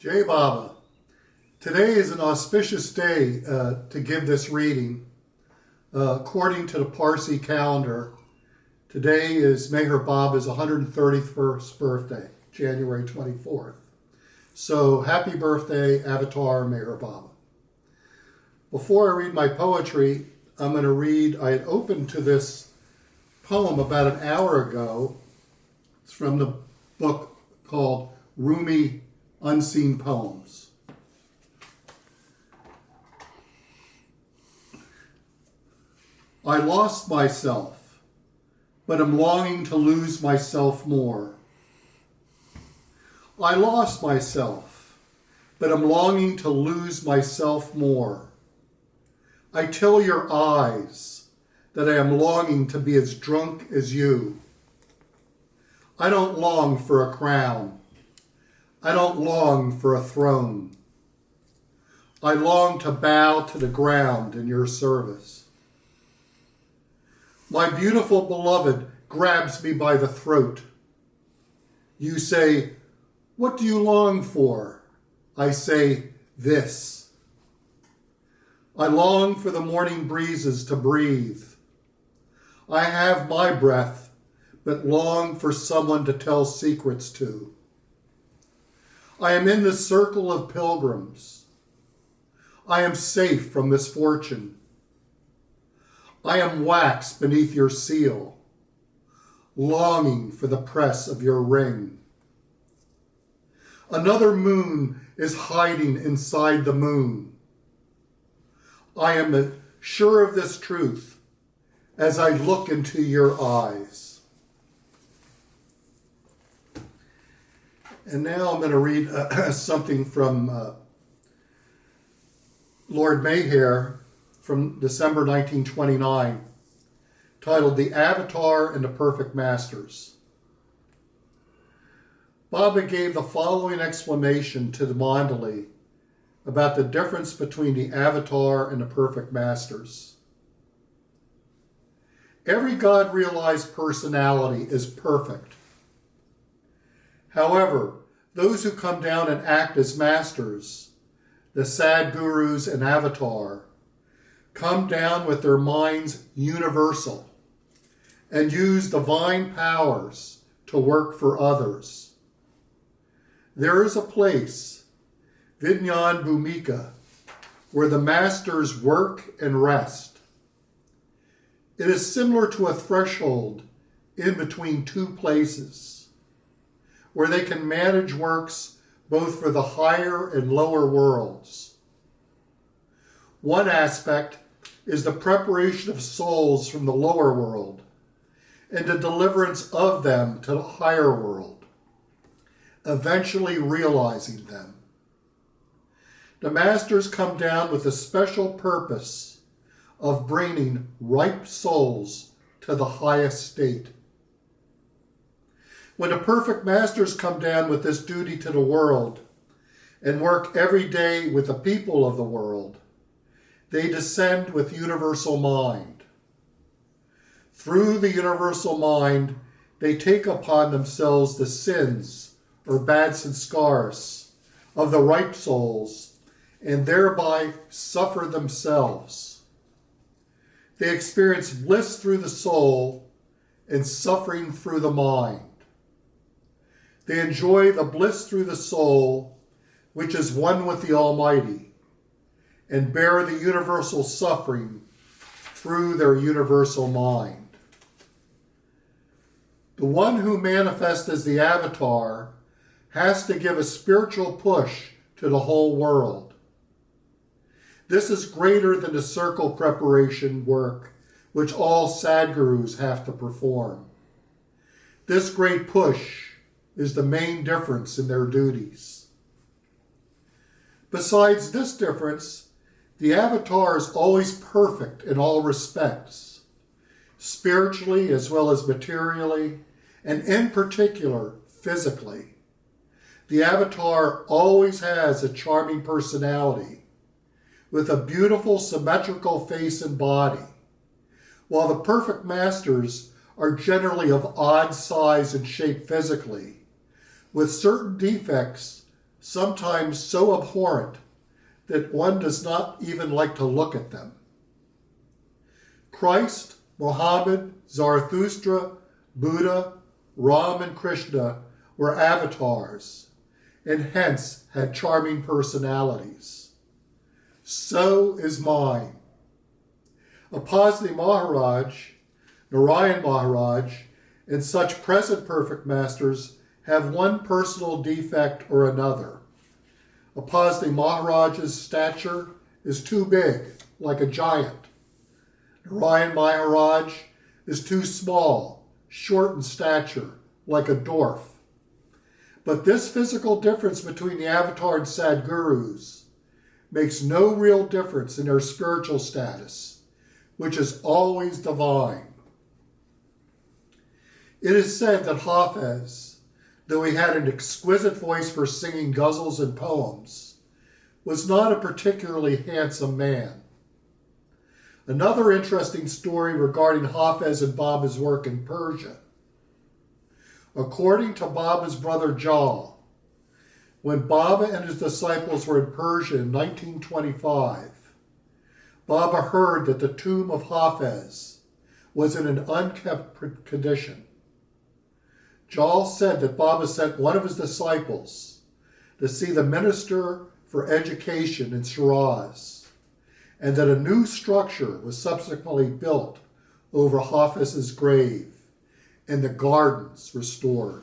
Jai Baba. Today is an auspicious day to give this reading. According to the Parsi calendar, today is Meher Baba's 131st birthday, January 24th. So happy birthday, Avatar Meher Baba. Before I read my poetry, I'm going to read, I had opened to this poem about an hour ago. It's from the book called Rumi Unseen Poems. I lost myself, but am longing to lose myself more. I lost myself, but am longing to lose myself more. I tell your eyes that I am longing to be as drunk as you. I don't long for a crown. I don't long for a throne. I long to bow to the ground in your service. My beautiful beloved grabs me by the throat. You say, "What do you long for?" I say, "This." I long for the morning breezes to breathe. I have my breath, but long for someone to tell secrets to. I am in the circle of pilgrims. I am safe from misfortune. I am wax beneath your seal, longing for the press of your ring. Another moon is hiding inside the moon. I am sure of this truth as I look into your eyes. And now I'm going to read something from Lord Mayhare from December 1929, titled The Avatar and the Perfect Masters. Baba gave the following explanation to the Mandali about the difference between the Avatar and the Perfect Masters. Every God-realized personality is perfect. However, those who come down and act as masters, the Sadgurus and Avatar, come down with their minds universal and use divine powers to work for others. There is a place, Vinyan Bhumika, where the masters work and rest. It is similar to a threshold in between two places, where they can manage works both for the higher and lower worlds. One aspect is the preparation of souls from the lower world and the deliverance of them to the higher world, eventually realizing them. The masters come down with a special purpose of bringing ripe souls to the highest state. When the perfect masters come down with this duty to the world and work every day with the people of the world, they descend with universal mind. Through the universal mind, they take upon themselves the sins or bad sanskars of the ripe souls and thereby suffer themselves. They experience bliss through the soul and suffering through the mind. They enjoy the bliss through the soul, which is one with the Almighty, and bear the universal suffering through their universal mind. The one who manifests as the Avatar has to give a spiritual push to the whole world. This is greater than the circle preparation work which all Sadgurus have to perform. This great push is the main difference in their duties. Besides this difference, the Avatar is always perfect in all respects, spiritually as well as materially, and in particular, physically. The Avatar always has a charming personality, with a beautiful symmetrical face and body, while the perfect masters are generally of odd size and shape physically, with certain defects sometimes so abhorrent that one does not even like to look at them. Christ, Mohammed, Zarathustra, Buddha, Ram, and Krishna were avatars, and hence had charming personalities. So is mine. Apasni Maharaj, Narayan Maharaj, and such present perfect masters have one personal defect or another. Apasni Maharaj's stature is too big, like a giant. Narayan Maharaj is too small, short in stature, like a dwarf. But this physical difference between the avatar and Sadgurus makes no real difference in their spiritual status, which is always divine. It is said that Hafiz, though he had an exquisite voice for singing ghazals and poems, was not a particularly handsome man. Another interesting story regarding Hafiz and Baba's work in Persia. According to Baba's brother Jal, when Baba and his disciples were in Persia in 1925, Baba heard that the tomb of Hafiz was in an unkept condition. Jal said that Baba sent one of his disciples to see the Minister for Education in Shiraz, and that a new structure was subsequently built over Hafiz's grave and the gardens restored.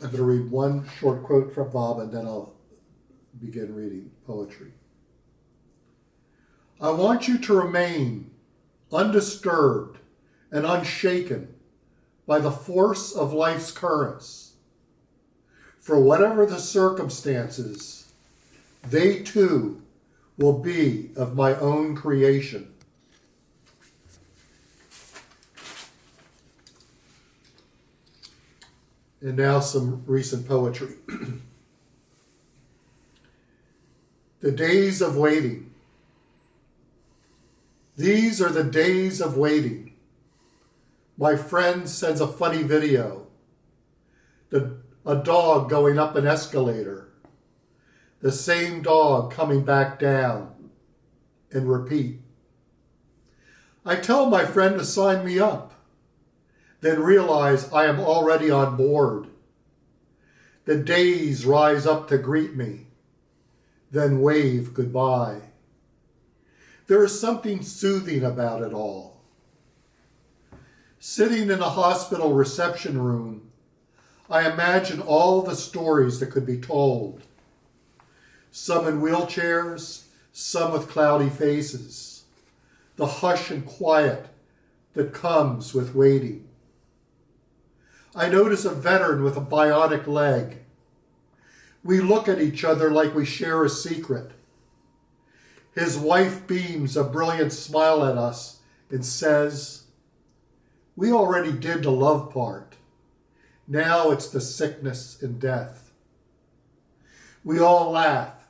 I'm going to read one short quote from Baba and then I'll begin reading poetry. I want you to remain undisturbed and unshaken by the force of life's currents. For whatever the circumstances, they too will be of my own creation. And now some recent poetry. The days of waiting. These are the days of waiting. My friend sends a funny video. A dog going up an escalator. The same dog coming back down. And repeat. I tell my friend to sign me up. Then realize I am already on board. The days rise up to greet me, then wave goodbye. There is something soothing about it all. Sitting in a hospital reception room, I imagine all the stories that could be told. Some in wheelchairs, some with cloudy faces. The hush and quiet that comes with waiting. I notice a veteran with a bionic leg. We look at each other like we share a secret. His wife beams a brilliant smile at us and says, we already did the love part. Now it's the sickness and death. We all laugh,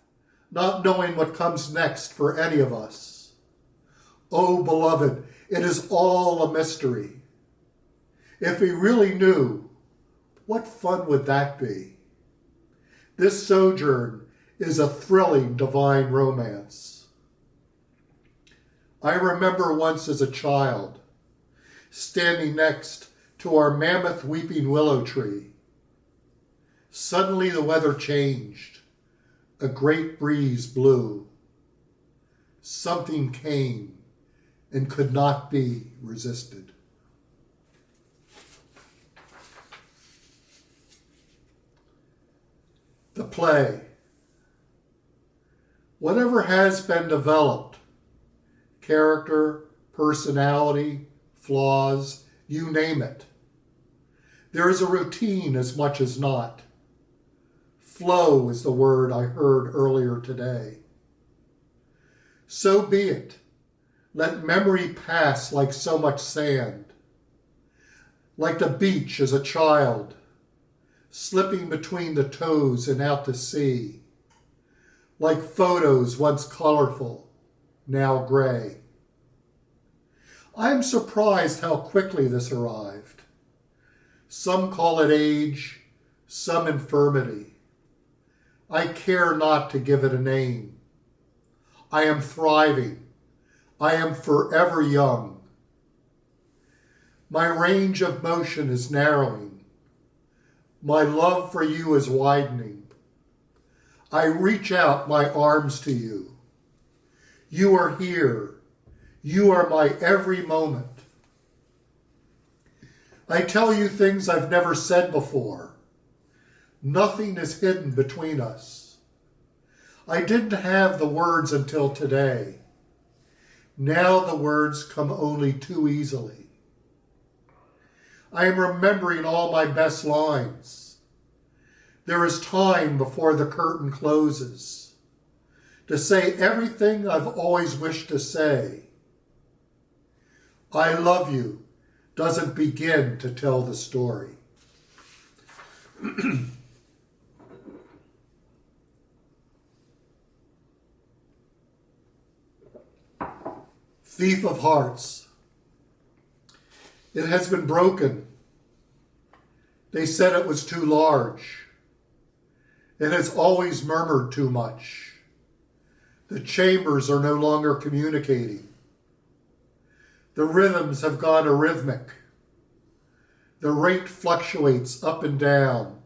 not knowing what comes next for any of us. Oh, beloved, it is all a mystery. If we really knew, what fun would that be? This sojourn is a thrilling divine romance. I remember once as a child, standing next to our mammoth weeping willow tree. Suddenly the weather changed. A great breeze blew. Something came and could not be resisted. The play. Whatever has been developed, character, personality, flaws, you name it. There is a routine as much as not. Flow is the word I heard earlier today. So be it. Let memory pass like so much sand. Like the beach as a child, slipping between the toes and out to sea. Like photos once colorful, now gray. I am surprised how quickly this arrived. Some call it age, some infirmity. I care not to give it a name. I am thriving. I am forever young. My range of motion is narrowing. My love for you is widening. I reach out my arms to you. You are here. You are my every moment. I tell you things I've never said before. Nothing is hidden between us. I didn't have the words until today. Now the words come only too easily. I am remembering all my best lines. There is time before the curtain closes to say everything I've always wished to say. I love you doesn't begin to tell the story. Thief of hearts. It has been broken. They said it was too large. It has always murmured too much. The chambers are no longer communicating. The rhythms have gone arrhythmic. The rate fluctuates up and down.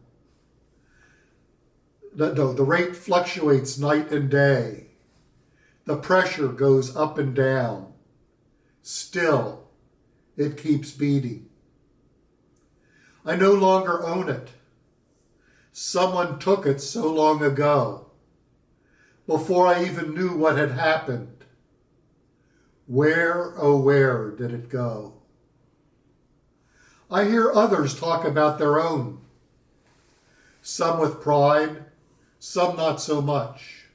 The rate fluctuates night and day. The pressure goes up and down. Still, it keeps beating. I no longer own it. Someone took it so long ago, before I even knew what had happened. Where, oh where did it go? I hear others talk about their own, some with pride, some not so much.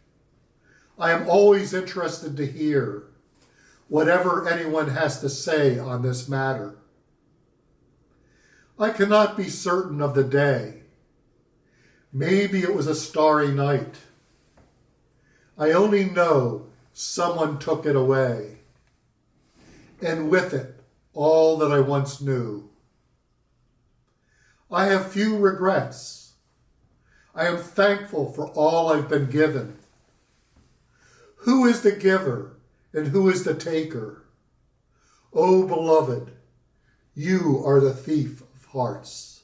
I am always interested to hear whatever anyone has to say on this matter. I cannot be certain of the day. Maybe it was a starry night. I only know someone took it away, and with it, all that I once knew. I have few regrets. I am thankful for all I've been given. Who is the giver and who is the taker? Oh, beloved, you are the thief of hearts.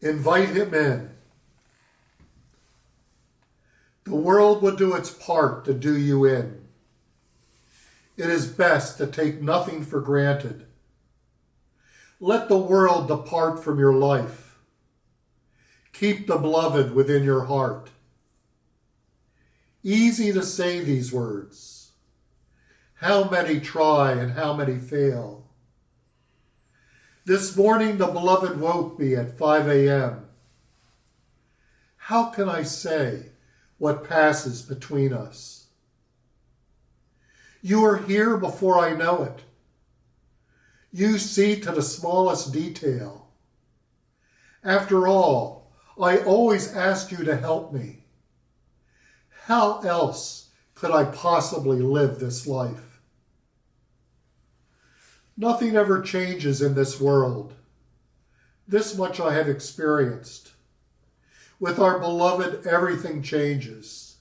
Invite him in. The world will do its part to do you in. It is best to take nothing for granted. Let the world depart from your life. Keep the beloved within your heart. Easy to say these words. How many try and how many fail? This morning the beloved woke me at 5 a.m. How can I say what passes between us? You are here before I know it. You see to the smallest detail. After all, I always asked you to help me. How else could I possibly live this life? Nothing ever changes in this world. This much I have experienced. With our beloved, everything changes.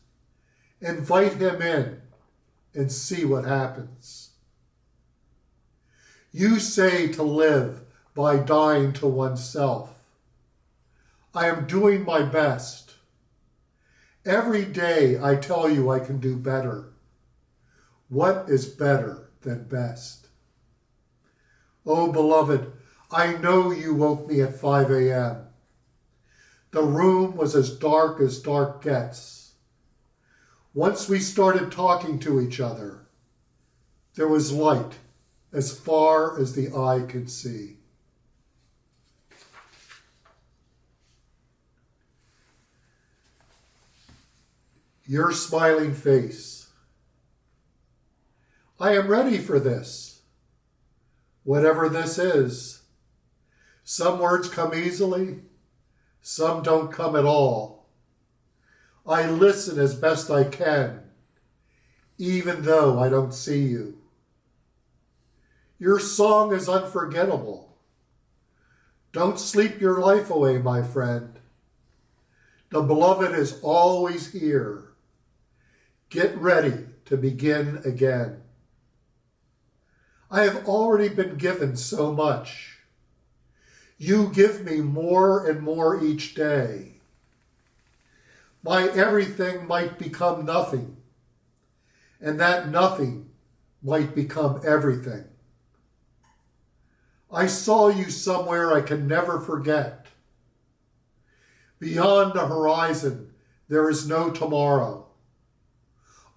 Invite him in and see what happens. You say to live by dying to oneself. I am doing my best. Every day I tell you I can do better. What is better than best? Oh, beloved, I know you woke me at 5 a.m. The room was as dark gets. Once we started talking to each other, there was light as far as the eye could see. Your smiling face. I am ready for this, whatever this is. Some words come easily, some don't come at all. I listen as best I can, even though I don't see you. Your song is unforgettable. Don't sleep your life away, my friend. The beloved is always here. Get ready to begin again. I have already been given so much. You give me more and more each day. My everything might become nothing, and that nothing might become everything. I saw you somewhere I can never forget. Beyond the horizon, there is no tomorrow.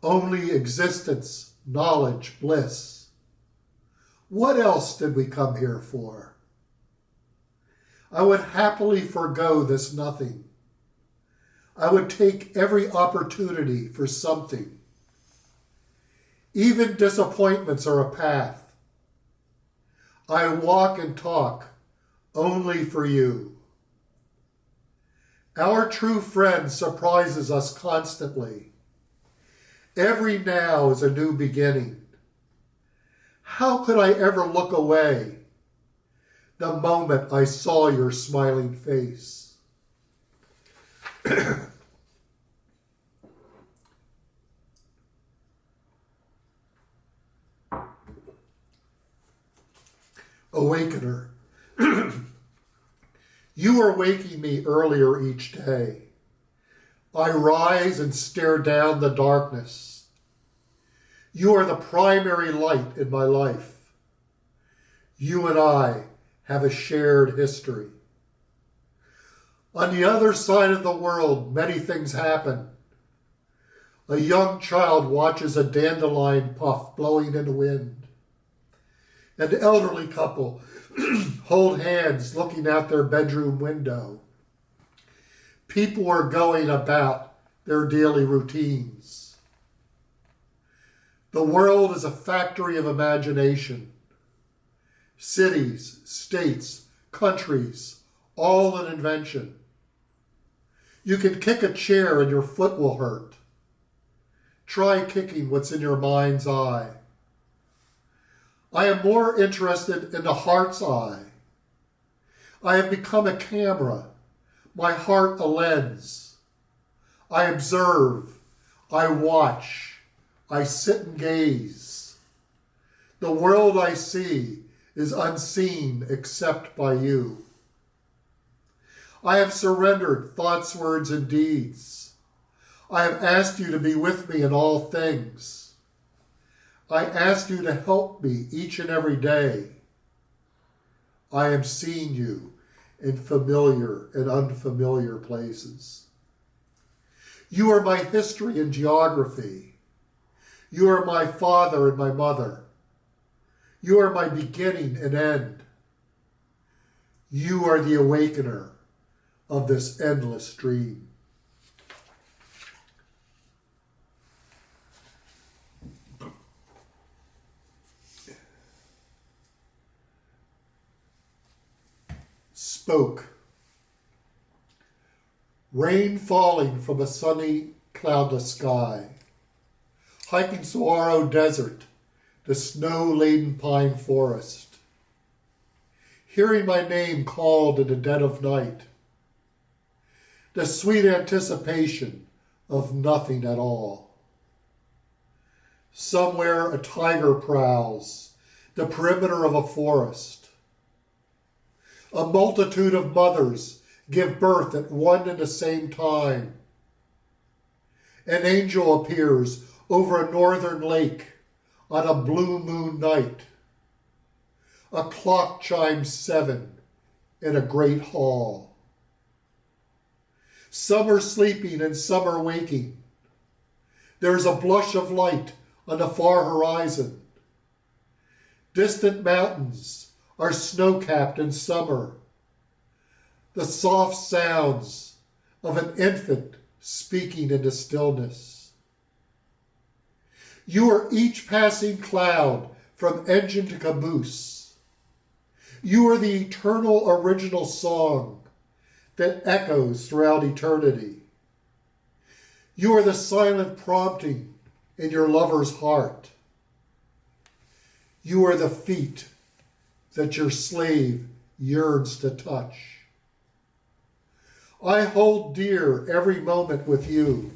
Only existence, knowledge, bliss. What else did we come here for? I would happily forgo this nothing. I would take every opportunity for something. Even disappointments are a path. I walk and talk only for you. Our true friend surprises us constantly. Every now is a new beginning. How could I ever look away the moment I saw your smiling face? Awakener. You are waking me earlier each day. I rise and stare down the darkness. You are the primary light in my life. You and I have a shared history. On the other side of the world, many things happen. A young child watches a dandelion puff blowing in the wind. An elderly couple hold hands looking out their bedroom window. People are going about their daily routines. The world is a factory of imagination. Cities, states, countries, all an invention. You can kick a chair and your foot will hurt. Try kicking what's in your mind's eye. I am more interested in the heart's eye. I have become a camera, my heart a lens. I observe, I watch, I sit and gaze. The world I see is unseen except by you. I have surrendered thoughts, words, and deeds. I have asked you to be with me in all things. I ask you to help me each and every day. I am seeing you in familiar and unfamiliar places. You are my history and geography. You are my father and my mother. You are my beginning and end. You are the awakener of this endless dream. Spoke. Rain falling from a sunny, cloudless sky. Hiking Saguaro Desert, the snow-laden pine forest. Hearing my name called in the dead of night. The sweet anticipation of nothing at all. Somewhere a tiger prowls the perimeter of a forest. A multitude of mothers give birth at one and the same time. An angel appears over a northern lake on a blue moon night. A clock chimes 7 in a great hall. Some are sleeping and some are waking. There is a blush of light on the far horizon. Distant mountains are snow-capped in summer. The soft sounds of an infant speaking into stillness. You are each passing cloud from engine to caboose. You are the eternal original song that echoes throughout eternity. You are the silent prompting in your lover's heart. You are the feet that your slave yearns to touch. I hold dear every moment with you.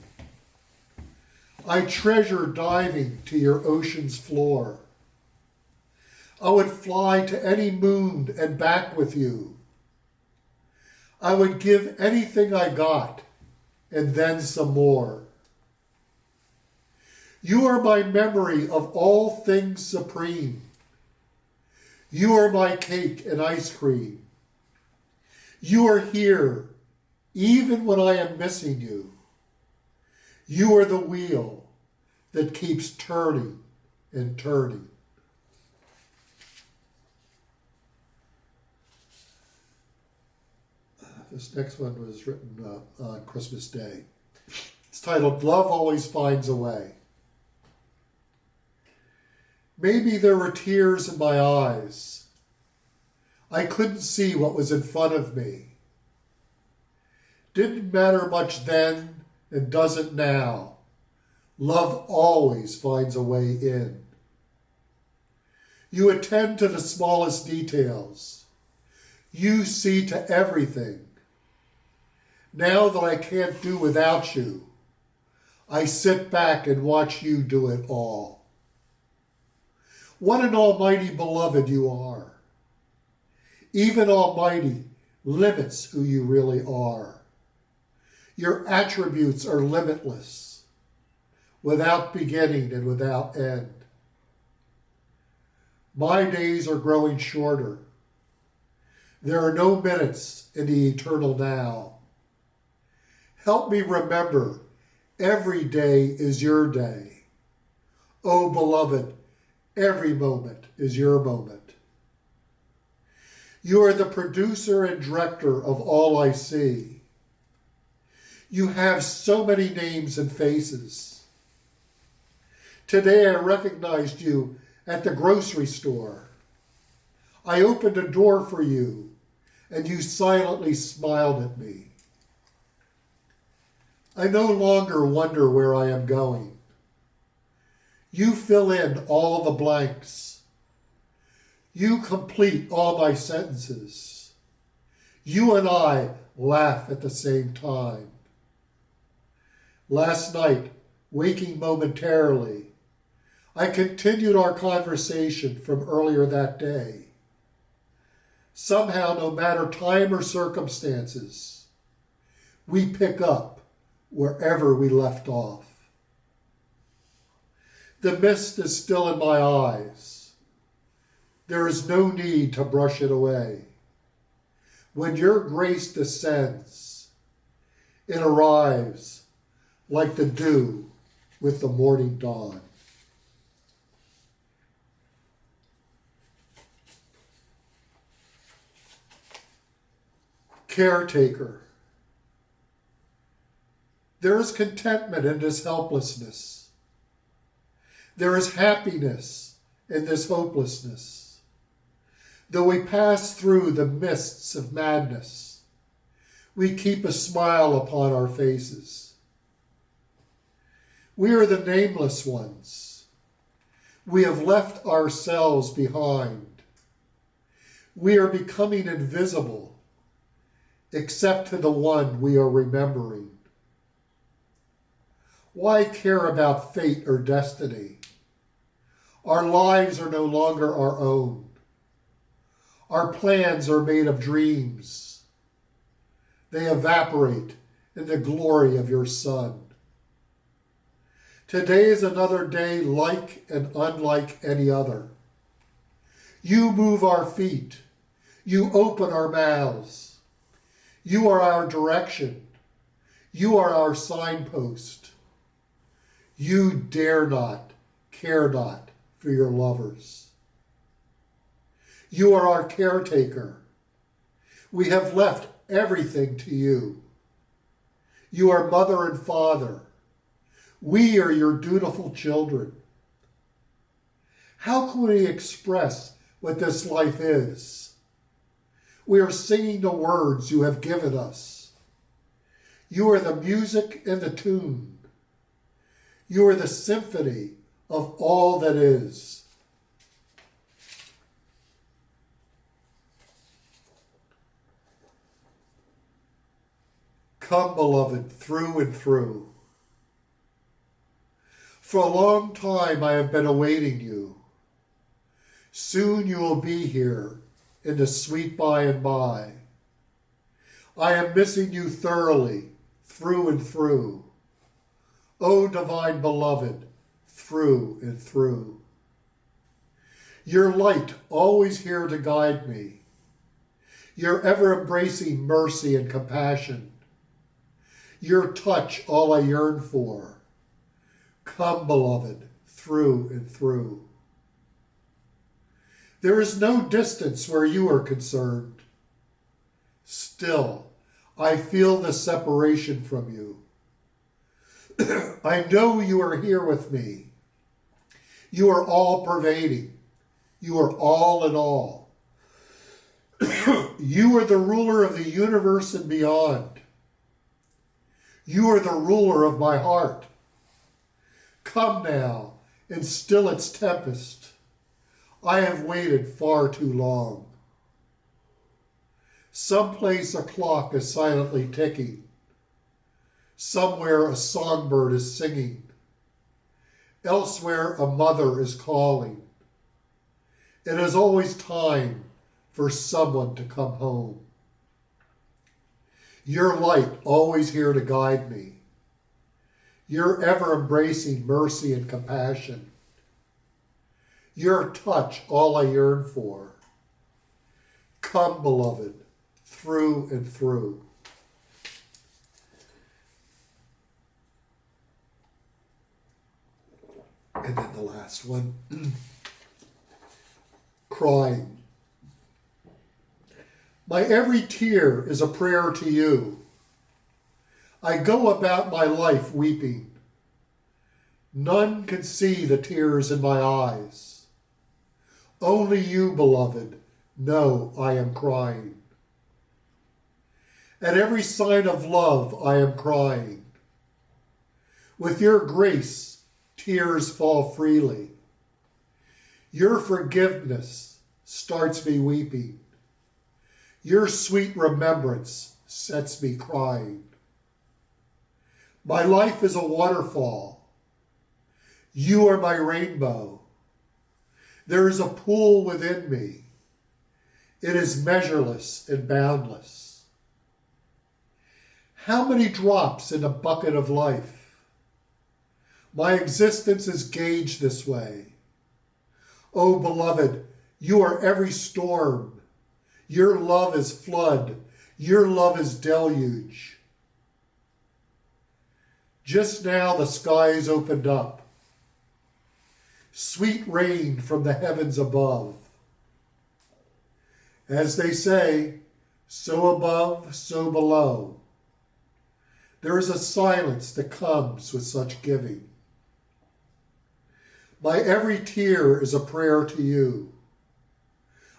I treasure diving to your ocean's floor. I would fly to any moon and back with you. I would give anything I got and then some more. You are my memory of all things supreme. You are my cake and ice cream. You are here even when I am missing you. You are the wheel that keeps turning and turning. This next one was written on Christmas Day. It's titled, Love Always Finds a Way. Maybe there were tears in my eyes. I couldn't see what was in front of me. Didn't matter much then and doesn't now. Love always finds a way in. You attend to the smallest details. You see to everything. Now that I can't do without you, I sit back and watch you do it all. What an almighty beloved you are. Even almighty limits who you really are. Your attributes are limitless, without beginning and without end. My days are growing shorter. There are no minutes in the eternal now. Help me remember every day is your day. Oh, beloved, every moment is your moment. You are the producer and director of all I see. You have so many names and faces. Today I recognized you at the grocery store. I opened a door for you, and you silently smiled at me. I no longer wonder where I am going. You fill in all the blanks. You complete all my sentences. You and I laugh at the same time. Last night, waking momentarily, I continued our conversation from earlier that day. Somehow, no matter time or circumstances, we pick up wherever we left off. The mist is still in my eyes. There is no need to brush it away. When your grace descends, it arrives like the dew with the morning dawn. Caretaker. There is contentment in this helplessness. There is happiness in this hopelessness. Though we pass through the mists of madness, we keep a smile upon our faces. We are the nameless ones. We have left ourselves behind. We are becoming invisible, except to the one we are remembering. Why care about fate or destiny? Our lives are no longer our own. Our plans are made of dreams. They evaporate in the glory of your Son. Today is another day like and unlike any other. You move our feet. You open our mouths. You are our direction. You are our signpost. You dare not, care not for your lovers. You are our caretaker. We have left everything to you. You are mother and father. We are your dutiful children. How can we express what this life is? We are singing the words you have given us. You are the music and the tune. You are the symphony of all that is. Come, beloved, through and through. For a long time I have been awaiting you. Soon you will be here in the sweet by and by. I am missing you thoroughly, through and through. O divine beloved, through and through. Your light always here to guide me. Your ever-embracing mercy and compassion. Your touch all I yearn for. Come, beloved, through and through. There is no distance where you are concerned. Still, I feel the separation from you. I know you are here with me. You are all-pervading. You are all in all. You are the ruler of the universe and beyond. You are the ruler of my heart. Come now and still its tempest. I have waited far too long. Someplace a clock is silently ticking. Somewhere a songbird is singing. Elsewhere a mother is calling. It is always time for someone to come home. Your light always here to guide me. Your ever-embracing mercy and compassion. Your touch all I yearn for. Come, beloved, through and through. And then the last one, crying. My every tear is a prayer to you. I go about my life weeping. None can see the tears in my eyes. Only you, beloved, know I am crying. At every sign of love I am crying. With your grace, tears fall freely. Your forgiveness starts me weeping. Your sweet remembrance sets me crying. My life is a waterfall. You are my rainbow. There is a pool within me. It is measureless and boundless. How many drops in a bucket of life? My existence is gauged this way. Oh, beloved, you are every storm. Your love is flood. Your love is deluge. Just now the skies opened up. Sweet rain from the heavens above. As they say, so above, so below. There is a silence that comes with such giving. My every tear is a prayer to you.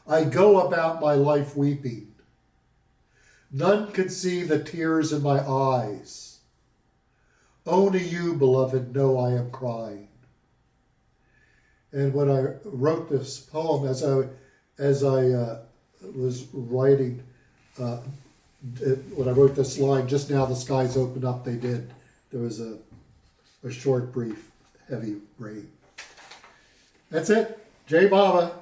I go about my life weeping. None can see the tears in my eyes. Only you, beloved, know I am crying. And when I wrote this poem, as I was writing, when I wrote this line, just now the skies opened up, they did. There was a short, brief, heavy rain. That's it. Jai Baba.